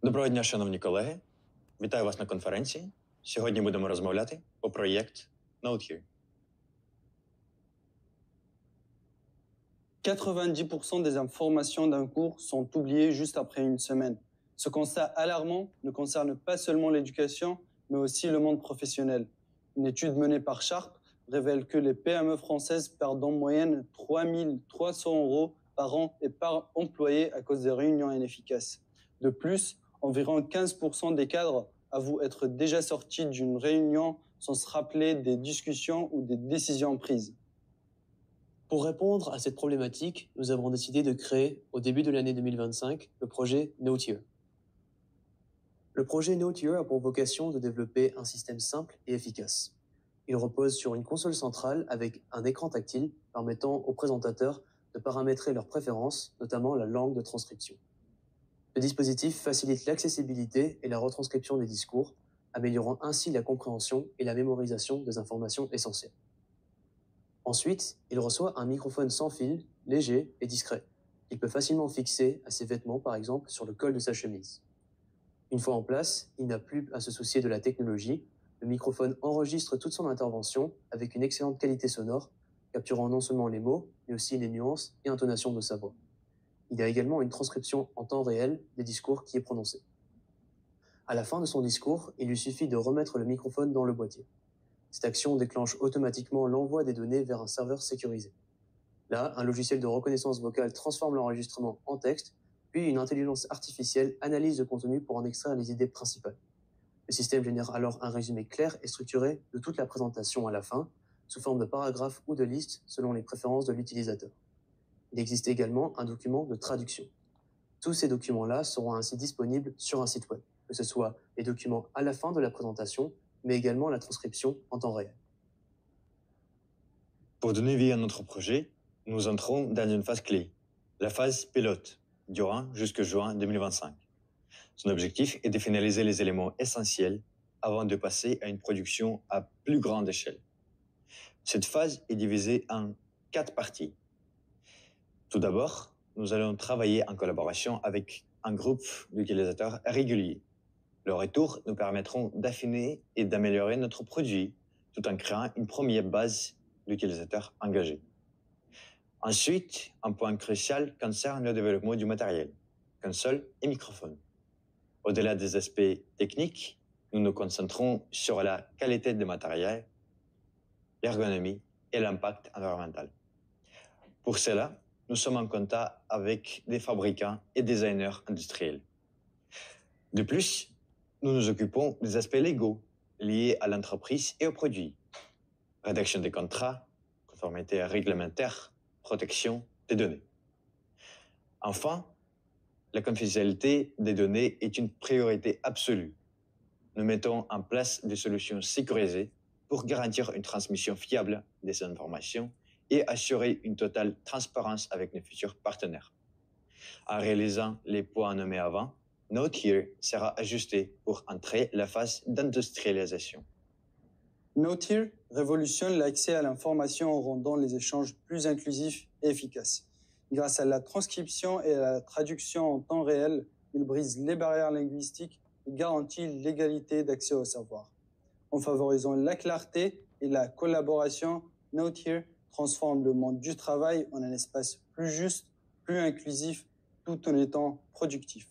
Доброго дня, шановні колеги. Вітаю вас на конференції. Сьогодні будемо розмовляти про проєкт NoteHere. 90% des informations d'un cours sont oubliées juste après une semaine. Ce constat alarmant ne concerne pas seulement l'éducation, mais aussi le monde professionnel. Une étude menée par Sharp révèle que les PME françaises perdent en moyenne 3 300 € par an et par employé à cause des réunions inefficaces. De plus, environ 15% des cadres avouent être déjà sortis d'une réunion sans se rappeler des discussions ou des décisions prises. Pour répondre à cette problématique, nous avons décidé de créer, au début de l'année 2025, le projet NoteHere. Le projet NoteHere a pour vocation de développer un système simple et efficace. Il repose sur une console centrale avec un écran tactile permettant aux présentateurs de paramétrer leurs préférences, notamment la langue de transcription. Le dispositif facilite l'accessibilité et la retranscription des discours, améliorant ainsi la compréhension et la mémorisation des informations essentielles. Ensuite, il reçoit un microphone sans fil, léger et discret, qu'il peut facilement fixer à ses vêtements, par exemple sur le col de sa chemise. Une fois en place, il n'a plus à se soucier de la technologie. Le microphone enregistre toute son intervention avec une excellente qualité sonore, capturant non seulement les mots, mais aussi les nuances et intonations de sa voix. Il y a également une transcription en temps réel des discours qui est prononcé. À la fin de son discours, il lui suffit de remettre le microphone dans le boîtier. Cette action déclenche automatiquement l'envoi des données vers un serveur sécurisé. Là, un logiciel de reconnaissance vocale transforme l'enregistrement en texte, puis une intelligence artificielle analyse le contenu pour en extraire les idées principales. Le système génère alors un résumé clair et structuré de toute la présentation à la fin, sous forme de paragraphes ou de listes selon les préférences de l'utilisateur. Il existe également un document de traduction. Tous ces documents-là seront ainsi disponibles sur un site web, que ce soit les documents à la fin de la présentation, mais également la transcription en temps réel. Pour donner vie à notre projet, nous entrons dans une phase clé, la phase pilote, durant jusqu'en juin 2025. Son objectif est de finaliser les éléments essentiels avant de passer à une production à plus grande échelle. Cette phase est divisée en 4 parties. Tout d'abord, nous allons travailler en collaboration avec un groupe d'utilisateurs réguliers. Leurs retours nous permettront d'affiner et d'améliorer notre produit tout en créant une première base d'utilisateurs engagés. Ensuite, un point crucial concerne le développement du matériel, console et microphone. Au-delà des aspects techniques, nous nous concentrons sur la qualité du matériel, l'ergonomie et l'impact environnemental. Pour cela, nous sommes en contact avec des fabricants et designers industriels. De plus, nous nous occupons des aspects légaux liés à l'entreprise et aux produits. Rédaction des contrats, conformité réglementaire, protection des données. Enfin, la confidentialité des données est une priorité absolue. Nous mettons en place des solutions sécurisées pour garantir une transmission fiable des informations et assurer une totale transparence avec nos futurs partenaires. En réalisant les points nommés avant, NoteHere sera ajusté pour entrer la phase d'industrialisation. NoteHere révolutionne l'accès à l'information en rendant les échanges plus inclusifs et efficaces. Grâce à la transcription et à la traduction en temps réel, il brise les barrières linguistiques et garantit l'égalité d'accès au savoir. En favorisant la clarté et la collaboration, NoteHere transforme le monde du travail en un espace plus juste, plus inclusif, tout en étant productif.